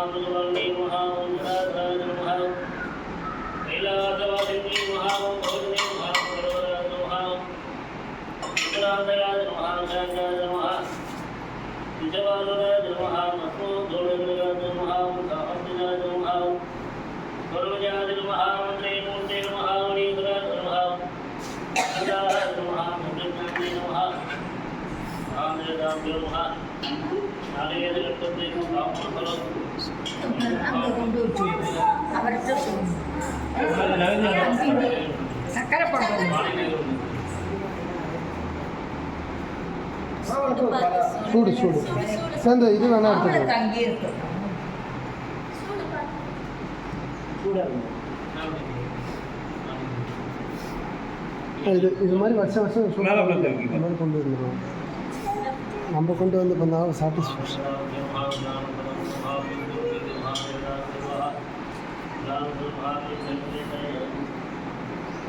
महामृगवर्णी महामंत्राधार महा लीलादवादिनी महामंभोजनी महामंगलवराज महा उत्तरांधराज महाशांताज महा विजयवालराज महा मस्मोधोलराज महा मुखांतराज महा सर्वजाज महामंत्री मूर्ति महावणीधराज महा अदाराज महा मुद्रज्ञानी महा आंध्रदाभ्यो महा சூடு சூடு சேர்ந்த இது வேணா எடுத்துக்கோ. இது மாதிரி வருஷம் வருஷம் சூடு மாதிரி கொண்டு வந்துடுவோம். நம்ம கொண்டு வந்து பண்ணாலும் சாட்டிஸ்ஃபேக்ஷன்.